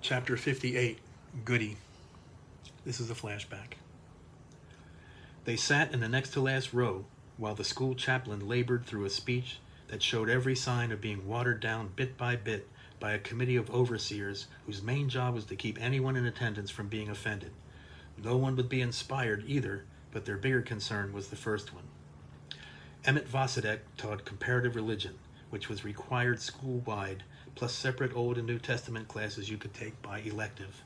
Chapter 58, Goody. This is a flashback. They sat in the next to last row while the school chaplain labored through a speech that showed every sign of being watered down bit by bit by a committee of overseers whose main job was to keep anyone in attendance from being offended. No one would be inspired either, but their bigger concern was the first one. Emmett Vosadek taught comparative religion, which was required school-wide, plus separate Old and New Testament classes you could take by elective.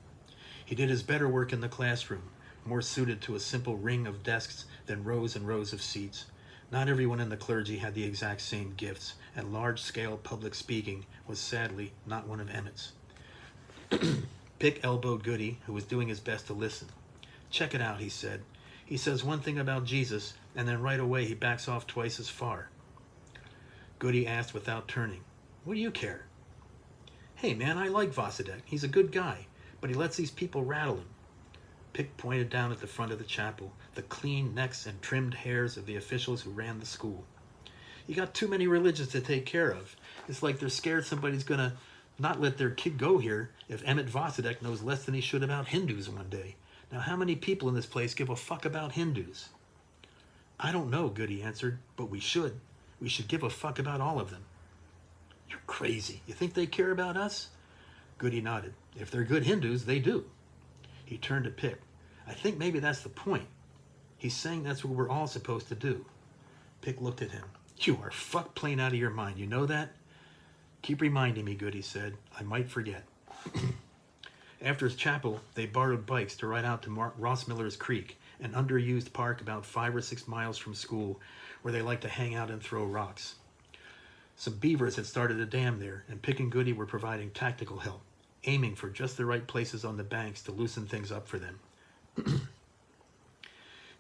He did his better work in the classroom, more suited to a simple ring of desks than rows and rows of seats. Not everyone in the clergy had the exact same gifts, and large-scale public speaking was sadly not one of Emmett's. Pick elbowed Goody, who was doing his best to listen. "Check it out," he said. "He says one thing about Jesus, and then right away he backs off twice as far." Goody asked without turning, "What do you care?" "Hey man, I like Vosadek. He's a good guy, but he lets these people rattle him." Pick pointed down at the front of the chapel, the clean necks and trimmed hairs of the officials who ran the school. "You got too many religions to take care of. It's like they're scared somebody's gonna not let their kid go here if Emmett Vosadek knows less than he should about Hindus one day. Now how many people in this place give a fuck about Hindus?" "I don't know," Goody answered, "but we should. We should give a fuck about all of them." "You're crazy. You think they care about us?" Goody nodded. "If they're good Hindus, they do." He turned to Pick. "I think maybe that's the point. He's saying that's what we're all supposed to do." Pick looked at him. "You are fuck plain out of your mind, you know that?" "Keep reminding me," Goody said. "I might forget." After his chapel, they borrowed bikes to ride out to Ross Miller's Creek, an underused park about 5 or 6 miles from school where they liked to hang out and throw rocks. Some beavers had started a dam there, and Pick and Goody were providing tactical help, aiming for just the right places on the banks to loosen things up for them.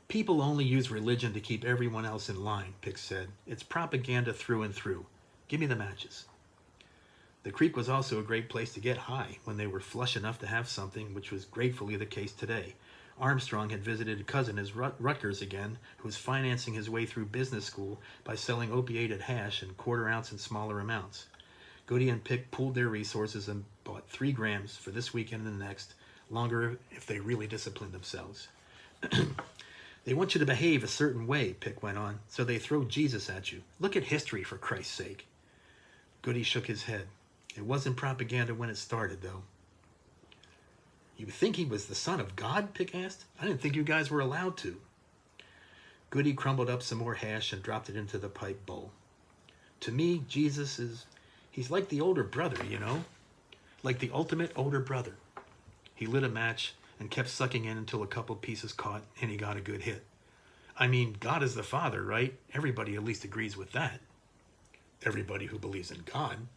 "People only use religion to keep everyone else in line," Pick said. "It's propaganda through and through. Give me the matches." The creek was also a great place to get high when they were flush enough to have something, which was gratefully the case today. Armstrong had visited a cousin at Rutgers again, who was financing his way through business school by selling opiated hash in quarter-ounce and smaller amounts. Goody and Pick pooled their resources and bought 3 grams for this weekend and the next, longer if they really disciplined themselves. "They want you to behave a certain way," Pick went on, "so they throw Jesus at you. Look at history, for Christ's sake." Goody shook his head. "It wasn't propaganda when it started, though." "You think he was the son of God?" Pick asked. "I didn't think you guys were allowed to." Goody crumbled up some more hash and dropped it into the pipe bowl. "To me, Jesus he's like the older brother, you know? Like the ultimate older brother." He lit a match and kept sucking in until a couple pieces caught and he got a good hit. "I mean, God is the Father, right? Everybody at least agrees with that." "Everybody who believes in God."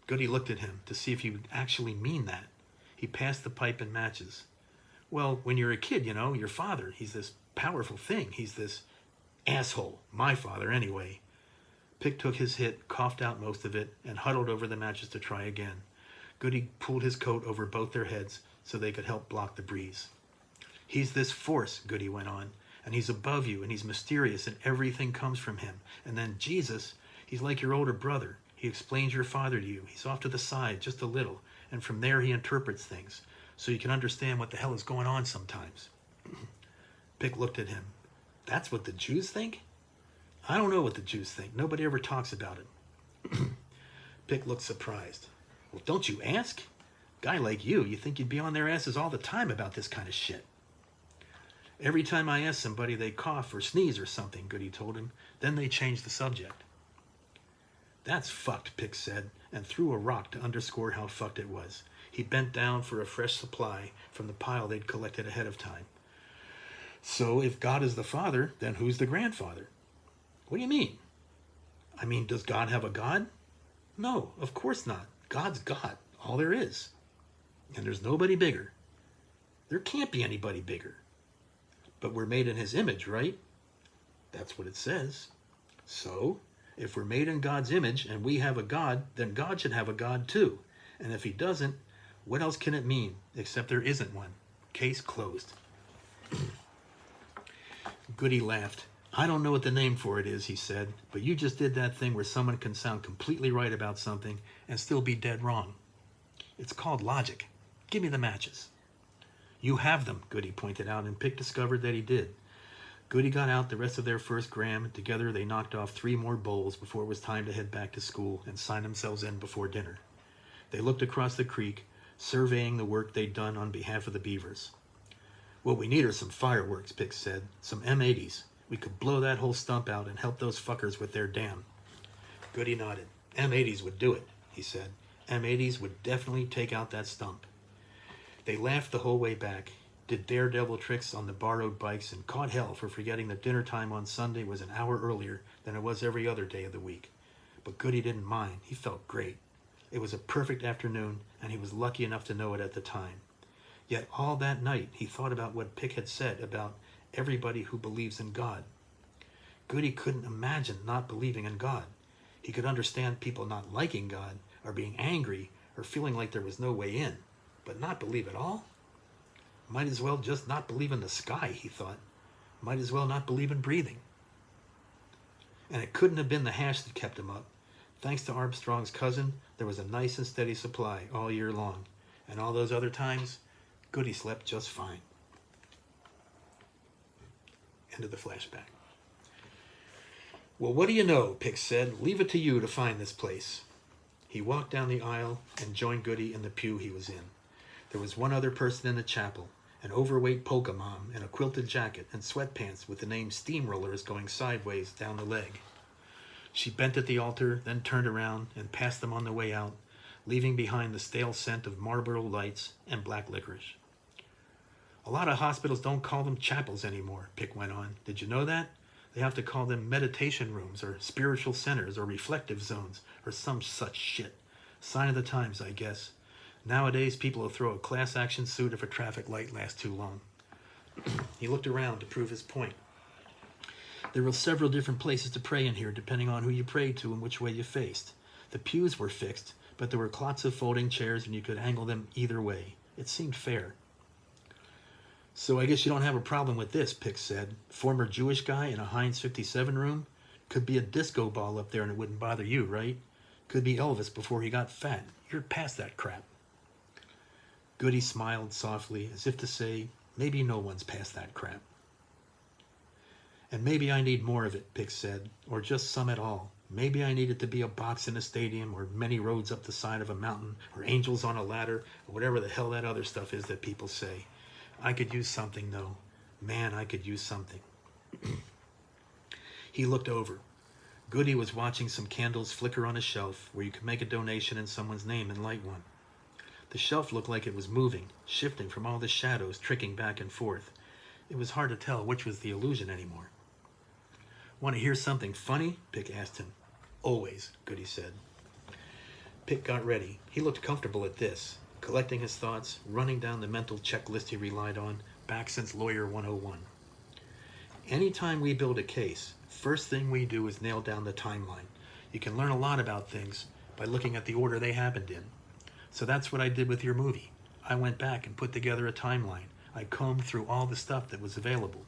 Goody looked at him to see if he would actually mean that. He passed the pipe and matches. "Well, when you're a kid, you know, your father, he's this powerful thing. He's this asshole. My father, anyway." Pick took his hit, coughed out most of it, and huddled over the matches to try again. Goody pulled his coat over both their heads so they could help block the breeze. "He's this force," Goody went on, "and he's above you, and he's mysterious, and everything comes from him. And then Jesus, he's like your older brother. He explains your father to you. He's off to the side just a little, and from there he interprets things, so you can understand what the hell is going on sometimes." Pick looked at him. "That's what the Jews think?" "I don't know what the Jews think. Nobody ever talks about it." Pick looked surprised. "Well, don't you ask? Guy like you think you'd be on their asses all the time about this kind of shit." "Every time I ask somebody, they cough or sneeze or something," Goody told him. "Then they change the subject." "That's fucked," Pick said, and threw a rock to underscore how fucked it was. He bent down for a fresh supply from the pile they'd collected ahead of time. "So if God is the father, then who's the grandfather?" "What do you mean?" "I mean, does God have a God?" "No, of course not. God's God, all there is. And there's nobody bigger. There can't be anybody bigger." "But we're made in his image, right?" "That's what it says." "So, if we're made in God's image and we have a God, then God should have a God too. And if he doesn't, what else can it mean except there isn't one? Case closed." Goody laughed. "I don't know what the name for it is," he said, "but you just did that thing where someone can sound completely right about something and still be dead wrong. It's called logic." Give me the matches. You have them, Goody pointed out, and Pick discovered that he did. Goody got out the rest of their first gram, and together they knocked off 3 more bowls before it was time to head back to school and sign themselves in before dinner. They looked across the creek, surveying the work they'd done on behalf of the beavers. What we need are some fireworks, Pick said. Some M80s. We could blow that whole stump out and help those fuckers with their dam. Goody nodded. M80s would do it, he said. M80s would definitely take out that stump. They laughed the whole way back, did daredevil tricks on the borrowed bikes, and caught hell for forgetting that dinner time on Sunday was an hour earlier than it was every other day of the week. But Goody didn't mind. He felt great. It was a perfect afternoon, and he was lucky enough to know it at the time. Yet all that night he thought about what Pick had said about everybody who believes in God. Goody couldn't imagine not believing in God. He could understand people not liking God, or being angry, or feeling like there was no way in. But not believe at all? Might as well just not believe in the sky, he thought. Might as well not believe in breathing. And it couldn't have been the hash that kept him up. Thanks to Armstrong's cousin, there was a nice and steady supply all year long. And all those other times, Goody slept just fine. End of the flashback. Well, what do you know, Pick said. Leave it to you to find this place. He walked down the aisle and joined Goody in the pew he was in. There was one other person in the chapel, an overweight polka mom in a quilted jacket and sweatpants with the name Steamrollers going sideways down the leg. She bent at the altar, then turned around and passed them on the way out, leaving behind the stale scent of Marlboro Lights and black licorice. A lot of hospitals don't call them chapels anymore, Pick went on. Did you know that? They have to call them meditation rooms or spiritual centers or reflective zones or some such shit. Sign of the times, I guess. Nowadays, people will throw a class action suit if a traffic light lasts too long. He looked around to prove his point. There were several different places to pray in here, depending on who you prayed to and which way you faced. The pews were fixed, but there were clots of folding chairs and you could angle them either way. It seemed fair. So I guess you don't have a problem with this, Pick said. Former Jewish guy in a Heinz 57 room? Could be a disco ball up there and it wouldn't bother you, right? Could be Elvis before he got fat. You're past that crap. Goody smiled softly, as if to say, maybe no one's past that crap. And maybe I need more of it, Pick said, or just some at all. Maybe I need it to be a box in a stadium, or many roads up the side of a mountain, or angels on a ladder, or whatever the hell that other stuff is that people say. I could use something, though. Man, I could use something. He looked over. Goody was watching some candles flicker on a shelf where you could make a donation in someone's name and light one. The shelf looked like it was moving, shifting from all the shadows, tricking back and forth. It was hard to tell which was the illusion anymore. Want to hear something funny? Pick asked him. Always, Goody said. Pick got ready. He looked comfortable at this, collecting his thoughts, running down the mental checklist he relied on, back since Lawyer 101. Anytime we build a case, first thing we do is nail down the timeline. You can learn a lot about things by looking at the order they happened in. So that's what I did with your movie. I went back and put together a timeline. I combed through all the stuff that was available.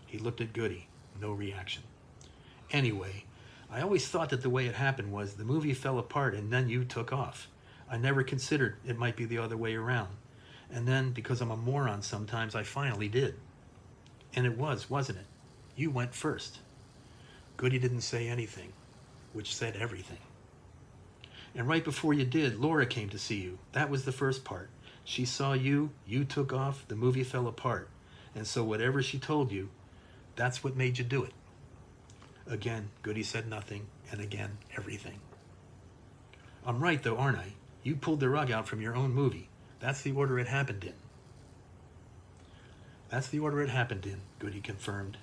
He looked at Goody. No reaction. Anyway, I always thought that the way it happened was the movie fell apart and then you took off. I never considered it might be the other way around. And then, because I'm a moron sometimes, I finally did. And it was, wasn't it? You went first. Goody didn't say anything, which said everything. And right before you did, Laura came to see you. That was the first part. She saw you, you took off, the movie fell apart. And so whatever she told you, that's what made you do it. Again, Goody said nothing, and again, everything. I'm right, though, aren't I? You pulled the rug out from your own movie. That's the order it happened in. That's the order it happened in, Goody confirmed.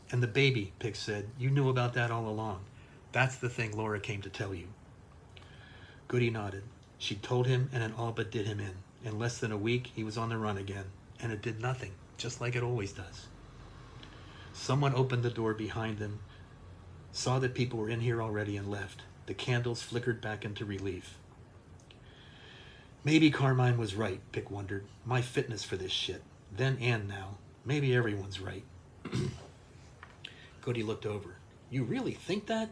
And the baby, Pick said, you knew about that all along. That's the thing Laura came to tell you. Goody nodded. She told him, and it all but did him in. In less than a week, he was on the run again, and it did nothing, just like it always does. Someone opened the door behind them, saw that people were in here already, and left. The candles flickered back into relief. Maybe Carmine was right, Pick wondered. My fitness for this shit. Then and now. Maybe everyone's right. Goody looked over. You really think that?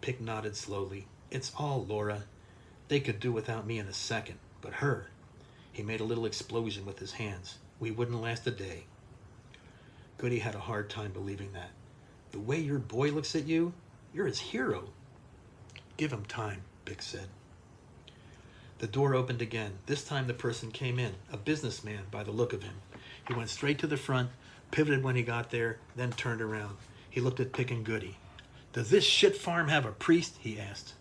Pick nodded slowly. It's all Laura. They could do without me in a second. But her, He made a little explosion with his hands. We wouldn't last a day. Goody had a hard time believing that. The way your boy looks at you, you're his hero. Give him time, Pick said. The door opened again. This time the person came in, a businessman by the look of him. He went straight to the front, pivoted when he got there, then turned around. He looked at Pick and Goody. Does this shit farm have a priest? He asked.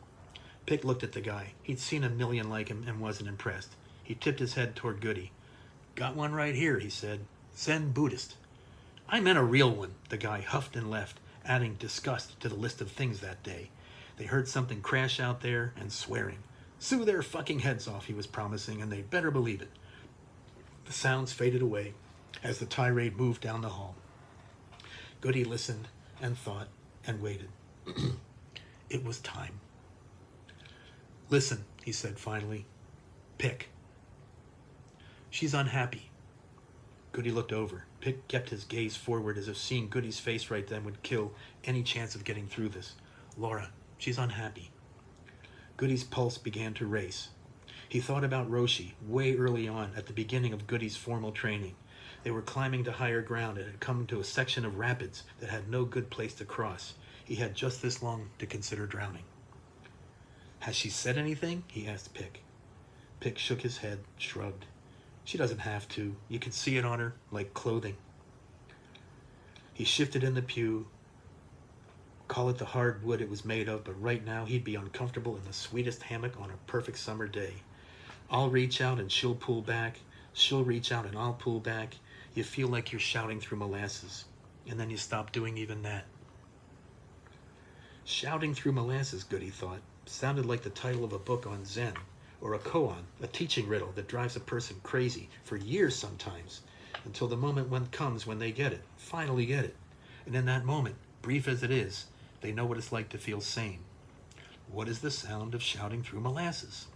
Pick looked at the guy. He'd seen a million like him and wasn't impressed. He tipped his head toward Goody. Got one right here, he said. Zen Buddhist. I meant a real one, the guy huffed and left, adding disgust to the list of things that day. They heard something crash out there and swearing. Sue their fucking heads off, he was promising, and they'd better believe it. The sounds faded away as the tirade moved down the hall. Goody listened and thought and waited. It was time. Listen, he said finally. Pick. She's unhappy. Goody looked over. Pick kept his gaze forward as if seeing Goody's face right then would kill any chance of getting through this. Laura, she's unhappy. Goody's pulse began to race. He thought about Roshi way early on at the beginning of Goody's formal training. They were climbing to higher ground and had come to a section of rapids that had no good place to cross. He had just this long to consider drowning. Has she said anything? He asked Pick. Pick shook his head, shrugged. She doesn't have to. You can see it on her, like clothing. He shifted in the pew. Call it the hard wood it was made of, but right now he'd be uncomfortable in the sweetest hammock on a perfect summer day. I'll reach out and she'll pull back. She'll reach out and I'll pull back. You feel like you're shouting through molasses, and then you stop doing even that. Shouting through molasses, Goody thought, sounded like the title of a book on Zen, or a koan, a teaching riddle that drives a person crazy for years sometimes, until the moment comes when they get it, finally get it. And in that moment, brief as it is, they know what it's like to feel sane. What is the sound of shouting through molasses?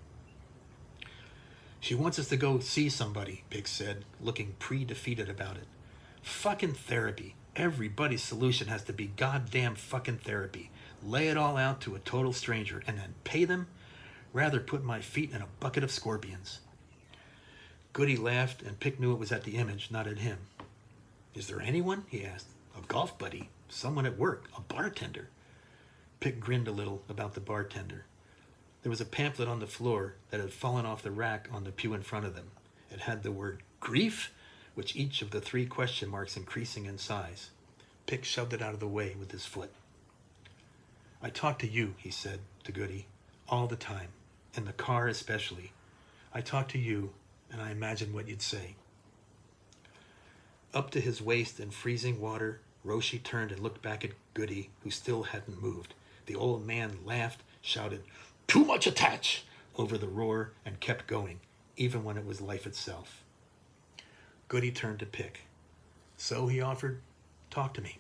She wants us to go see somebody, Pick said, looking pre-defeated about it. Fucking therapy. Everybody's solution has to be goddamn fucking therapy. Lay it all out to a total stranger and then pay them? Rather put my feet in a bucket of scorpions. Goody laughed, and Pick knew it was at the image, not at him. Is there anyone? He asked. A golf buddy? Someone at work? A bartender? Pick grinned a little about the bartender. There was a pamphlet on the floor that had fallen off the rack on the pew in front of them. It had the word grief, which each of the 3 question marks increasing in size. Pick shoved it out of the way with his foot. I talk to you, he said to Goody, all the time, in the car especially. I talk to you, and I imagine what you'd say. Up to his waist in freezing water, Roshi turned and looked back at Goody, who still hadn't moved. The old man laughed, shouted, "Too much attach!" over the roar, and kept going, even when it was life itself. Goody turned to Pick. So, he offered, talk to me.